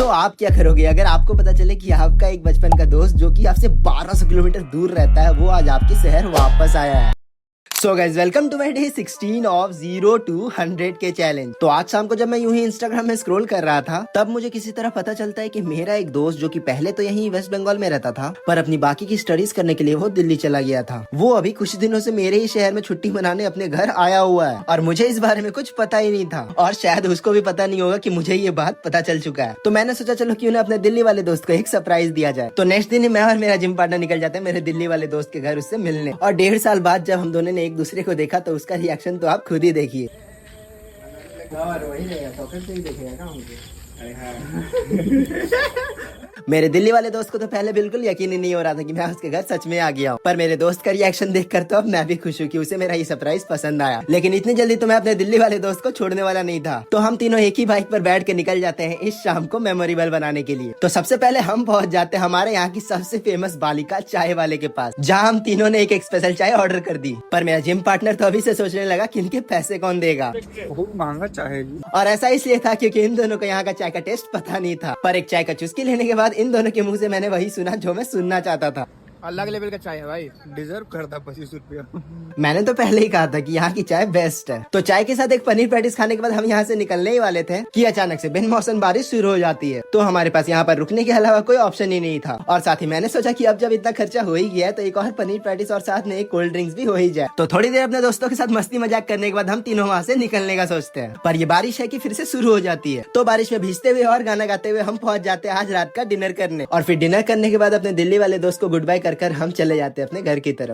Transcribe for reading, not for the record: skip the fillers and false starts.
तो आप क्या करोगे अगर आपको पता चले कि आपका एक बचपन का दोस्त जो कि आपसे 1200 किलोमीटर दूर रहता है वो आज आपके शहर वापस आया है। So guys welcome to my day 16 of 0 to 100 के चैलेंज। तो आज शाम को जब मैं यूं ही इंस्टाग्राम में स्क्रॉल कर रहा था तब मुझे किसी तरह पता चलता है कि मेरा एक दोस्त जो कि पहले तो यहीं वेस्ट बंगाल में रहता था पर अपनी बाकी की स्टडीज करने के लिए वो दिल्ली चला गया था। वो अभी कुछ दिनों से मेरे ही शहर में छुट्टी मनाने अपने घर आया हुआ है और मुझे इस बारे में कुछ पता ही नहीं था और शायद उसको भी पता नहीं होगा कि मुझे ये बात पता चल चुका है। तो मैंने सोचा चलो क्यों ना अपने दिल्ली वाले दोस्त को एक सरप्राइज दिया जाए। तो नेक्स्ट दिन ही मैं और मेरा जिम पार्टनर निकल जाते हैं मेरे दिल्ली वाले दोस्त के घर उससे मिलने। और 1.5 साल बाद जब हम दोनों ने एक दूसरे को देखा तो उसका रिएक्शन तो आप खुद ही देखिए। मेरे दिल्ली वाले दोस्त को तो पहले बिल्कुल यकीन ही नहीं हो रहा था कि मैं उसके घर सच में आ गया हूँ, पर मेरे दोस्त का रिएक्शन देखकर तो अब मैं भी खुश हूँ कि उसे मेरा ये सरप्राइज पसंद आया। लेकिन इतनी जल्दी तो मैं अपने दिल्ली वाले दोस्त को छोड़ने वाला नहीं था। तो हम तीनों एक ही बाइक पर बैठ के निकल जाते हैं इस शाम को मेमोरेबल बनाने के लिए। तो सबसे पहले हम पहुंच जाते हैं हमारे यहाँ की सबसे फेमस बालिका चाय वाले के पास, जहाँ हम तीनों ने एक स्पेशल चाय ऑर्डर कर दी। पर मेरा जिम पार्टनर तो अभी से सोचने लगा कि इनके पैसे कौन देगा। बहुत महंगा चाय है। और ऐसा इसलिए था क्योंकि इन दोनों को यहाँ का चाय का टेस्ट पता नहीं था। पर एक चाय का चुस्की लेने के बाद इन दोनों के मुंह से मैंने वही सुना जो मैं सुनना चाहता था। अलग लेवल का चाय है भाई, डिजर्व करता 25 रुपया। मैंने तो पहले ही कहा था कि यहाँ की चाय बेस्ट है। तो चाय के साथ एक पनीर पैटीज खाने के बाद हम यहाँ से निकलने ही वाले थे कि अचानक से बिन मौसम बारिश शुरू हो जाती है। तो हमारे पास यहाँ पर रुकने के अलावा कोई ऑप्शन ही नहीं था। और साथ ही मैंने सोचा कि अब जब इतना खर्चा हो ही गया है तो एक और पनीर पैटीज और साथ में एक कोल्ड ड्रिंक्स भी हो ही जाए। तो थोड़ी देर अपने दोस्तों के साथ मस्ती मजाक करने के बाद हम तीनों वहाँ से निकलने का सोचते हैं। पर ये बारिश है कि फिर से शुरू हो जाती है। तो बारिश में भीजते हुए और गाना गाते हुए हम पहुंच जाते हैं आज रात का डिनर करने। और फिर डिनर करने के बाद अपने दिल्ली वाले दोस्त को गुड बाय कर हम चले जाते हैं अपने घर की तरफ।